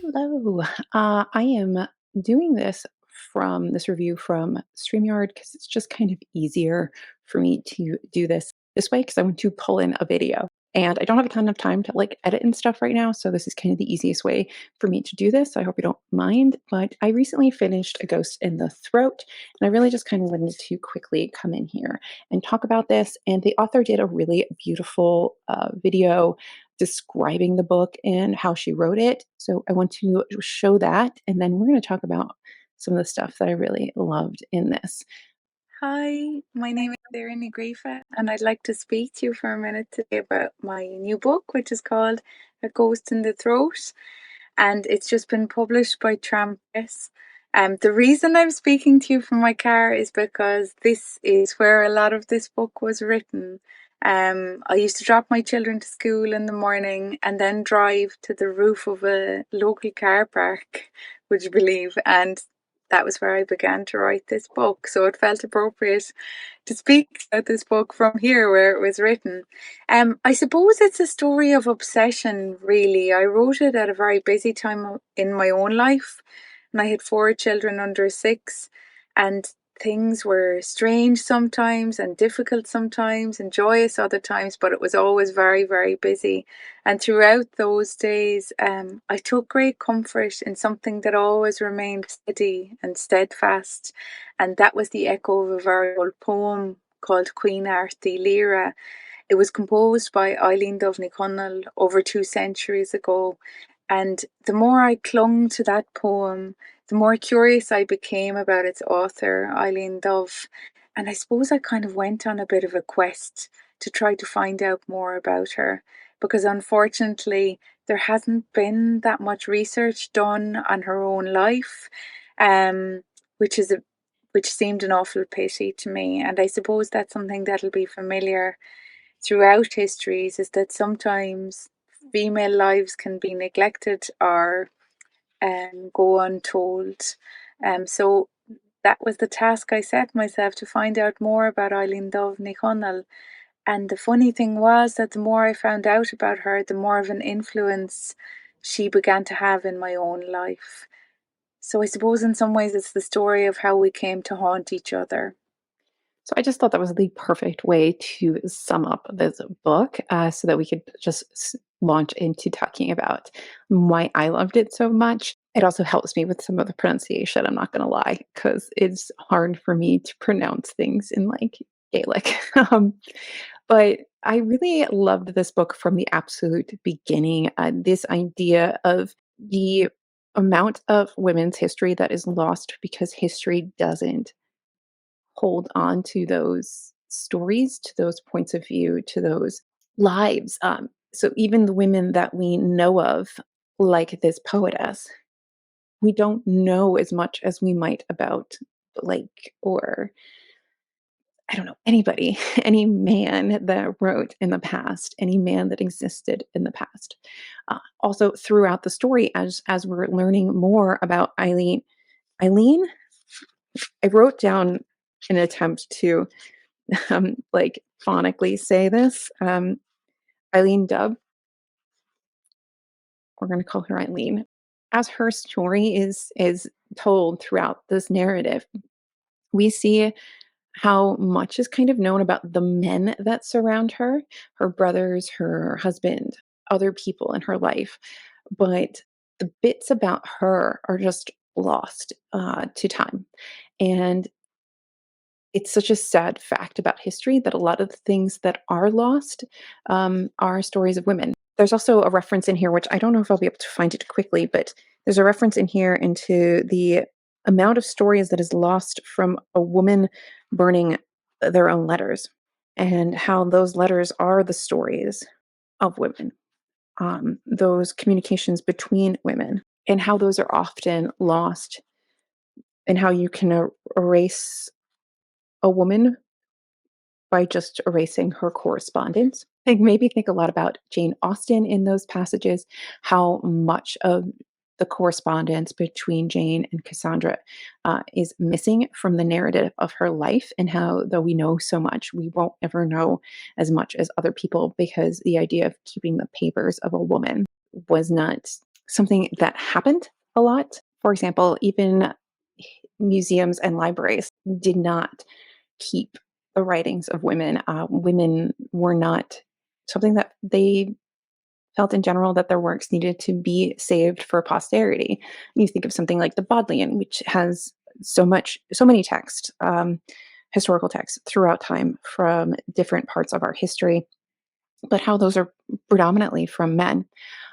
Hello. I am doing this review from StreamYard because it's just kind of easier for me to do this way because I want to pull in a video. And I don't have a ton of time to edit and stuff right now. So this is kind of the easiest way for me to do this. I hope you don't mind. But I recently finished A Ghost in the Throat. And I really just kind of wanted to quickly come in here and talk about this. And the author did a really beautiful video describing the book and how she wrote it. So I want to show that, and then we're going to talk about some of the stuff that I really loved in this. Hi, my name is Doireann Ní Ghríofa, and I'd like to speak to you for a minute today about my new book, which is called A Ghost in the Throat, and it's just been published by Tram Press. The reason I'm speaking to you from my car is because this is where a lot of this book was written. I used to drop my children to school in the morning and then drive to the roof of a local car park, would you believe? And that was where I began to write this book. So it felt appropriate to speak about this book from here where it was written. I suppose it's a story of obsession, really. I wrote it at a very busy time in my own life, and I had four children under six, and things were strange sometimes and difficult sometimes and joyous other times, but it was always very, very busy. And throughout those days, I took great comfort in something that always remained steady and steadfast, and that was the echo of a very old poem called Queen Arthur Lyra. It was composed by Eileen Dovney Connell over 2 centuries ago, and the more I clung to that poem, the more curious I became about its author, Eileen Dove. And I suppose I kind of went on a bit of a quest to try to find out more about her, because unfortunately, there hasn't been that much research done on her own life, um, which is a which seemed an awful pity to me. And I suppose that's something that'll be familiar throughout histories, is that sometimes female lives can be neglected or go untold. So that was the task I set myself, to find out more about Eileen Dove Ní Chonaill. And the funny thing was that the more I found out about her, the more of an influence she began to have in my own life. So I suppose in some ways it's the story of how we came to haunt each other. So I just thought that was the perfect way to sum up this book so that we could just launch into talking about why I loved it so much. It also helps me with some of the pronunciation, I'm not going to lie, because it's hard for me to pronounce things in Gaelic. But I really loved this book from the absolute beginning. This idea of the amount of women's history that is lost because history doesn't hold on to those stories, to those points of view, to those lives. So even the women that we know of, like this poetess, we don't know as much as we might about Blake or I don't know, anybody, any man that wrote in the past, any man that existed in the past. Also, throughout the story, as we're learning more about Eileen, I wrote down an attempt to phonically say this. Eileen Dub, we're going to call her Eileen. As her story is told throughout this narrative, we see how much is kind of known about the men that surround her, her brothers, her husband, other people in her life. But the bits about her are just lost to time. And it's such a sad fact about history that a lot of the things that are lost are stories of women. There's also a reference in here, which I don't know if I'll be able to find it quickly, but there's a reference in here into the amount of stories that is lost from a woman burning their own letters and how those letters are the stories of women, those communications between women, and how those are often lost, and how you can erase a woman by just erasing her correspondence. It made me think a lot about Jane Austen in those passages, how much of the correspondence between Jane and Cassandra is missing from the narrative of her life, and how, though we know so much, we won't ever know as much as other people because the idea of keeping the papers of a woman was not something that happened a lot. For example, even museums and libraries did not keep the writings of women. Women were not something that they felt in general that their works needed to be saved for posterity. You think of something like the Bodleian, which has so many texts, historical texts throughout time from different parts of our history, but how those are predominantly from men.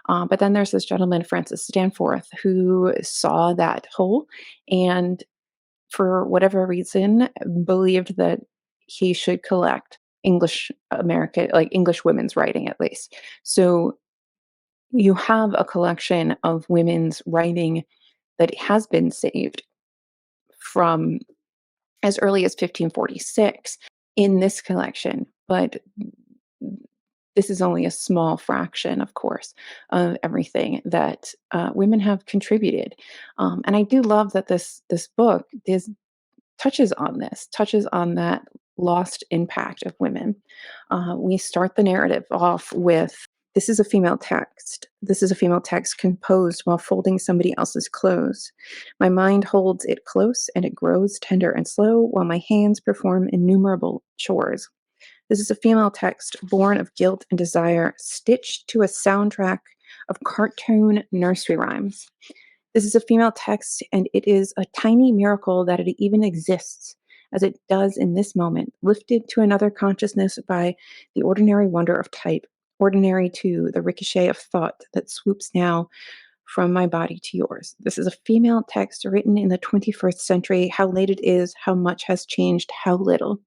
But then there's this gentleman, Francis Stanforth, who saw that hole and, for whatever reason, believed that he should collect English American, like English women's writing at least. So you have a collection of women's writing that has been saved from as early as 1546 in this collection, but this is only a small fraction, of course, of everything that women have contributed. And I do love that this book touches on that lost impact of women. We start the narrative off with, this is a female text. This is a female text composed while folding somebody else's clothes. My mind holds it close and it grows tender and slow while my hands perform innumerable chores. This is a female text born of guilt and desire, stitched to a soundtrack of cartoon nursery rhymes. This is a female text, and it is a tiny miracle that it even exists, as it does in this moment, lifted to another consciousness by the ordinary wonder of type, ordinary to the ricochet of thought that swoops now from my body to yours. This is a female text written in the 21st century. How late it is, how much has changed, how little.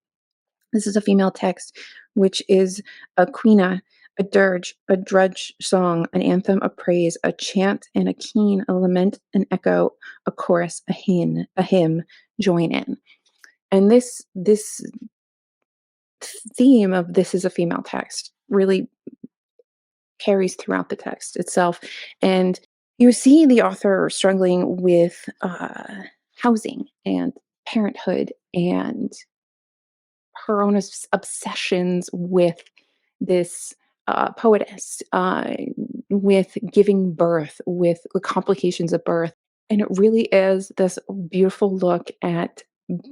This is a female text, which is a quina, a dirge, a drudge song, an anthem of praise, a chant and a keen, a lament, an echo, a chorus, a hymn, join in. And this theme of this is a female text really carries throughout the text itself. And you see the author struggling with housing and parenthood and her own obsessions with this poetess, with giving birth, with the complications of birth. And it really is this beautiful look at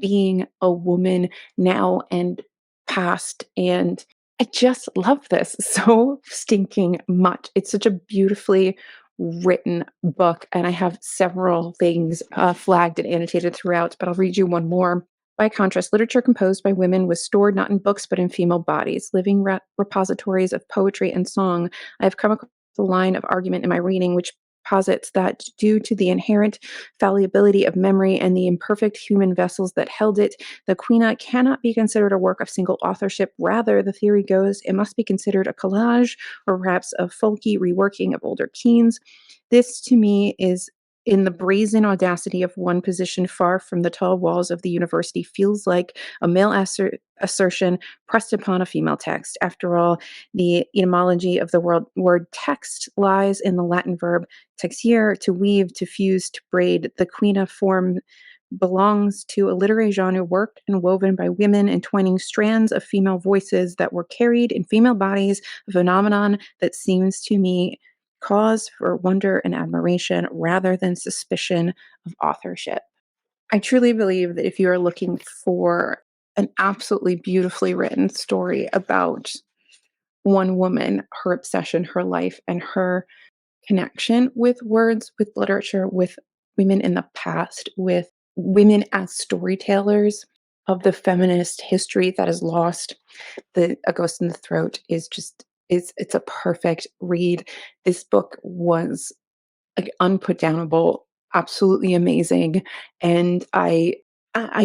being a woman now and past. And I just love this so stinking much. It's such a beautifully written book. And I have several things flagged and annotated throughout, but I'll read you one more. By contrast, literature composed by women was stored not in books but in female bodies, living repositories of poetry and song. I have come across a line of argument in my reading which posits that due to the inherent fallibility of memory and the imperfect human vessels that held it, the Quina cannot be considered a work of single authorship. Rather, the theory goes, it must be considered a collage or perhaps a folky reworking of older Keens. This, to me, is in the brazen audacity of one position far from the tall walls of the university, feels like a male assertion pressed upon a female text. After all, the etymology of the word text lies in the Latin verb texere, to weave, to fuse, to braid. The quina form belongs to a literary genre worked and woven by women, entwining strands of female voices that were carried in female bodies, a phenomenon that seems to me cause for wonder and admiration rather than suspicion of authorship. I truly believe that if you are looking for an absolutely beautifully written story about one woman, her obsession, her life, and her connection with words, with literature, with women in the past, with women as storytellers of the feminist history that is lost, the A Ghost in the Throat is just is it's a perfect read. This book was like unputdownable, absolutely amazing, and I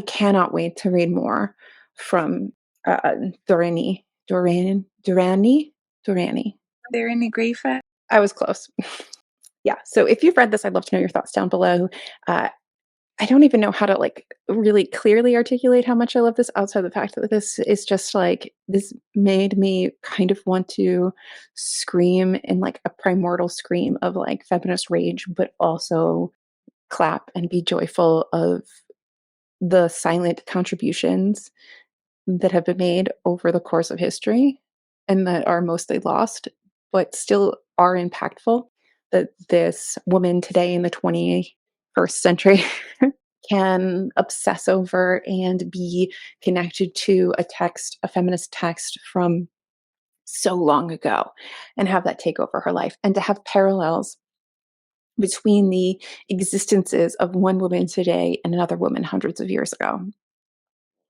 cannot wait to read more from Doireann Doireann Ní Ghríofa. I was close. Yeah, so if you've read this, I'd love to know your thoughts down below. Uh, I don't even know how to, like, really clearly articulate how much I love this outside the fact that this is just, like, this made me kind of want to scream in, like, a primordial scream of, like, feminist rage, but also clap and be joyful of the silent contributions that have been made over the course of history and that are mostly lost, but still are impactful, that this woman today in the 21st century can obsess over and be connected to a text, a feminist text from so long ago, and have that take over her life, and to have parallels between the existences of one woman today and another woman hundreds of years ago.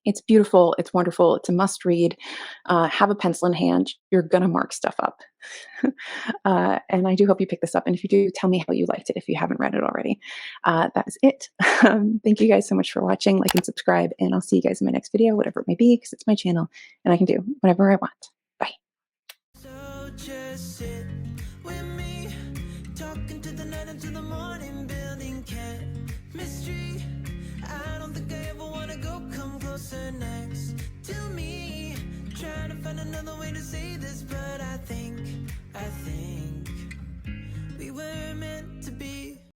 It's beautiful. It's wonderful. It's a must read. Have a pencil in hand. You're going to mark stuff up. And I do hope you pick this up. And if you do, tell me how you liked it if you haven't read it already. That is it. Thank you guys so much for watching. Like and subscribe. And I'll see you guys in my next video, whatever it may be, because it's my channel and I can do whatever I want. Bye. So just sit with me, talking to the night until the morning, building chemistry. I don't think I ever wanna go, come closer next to me, trying to find another way to say this.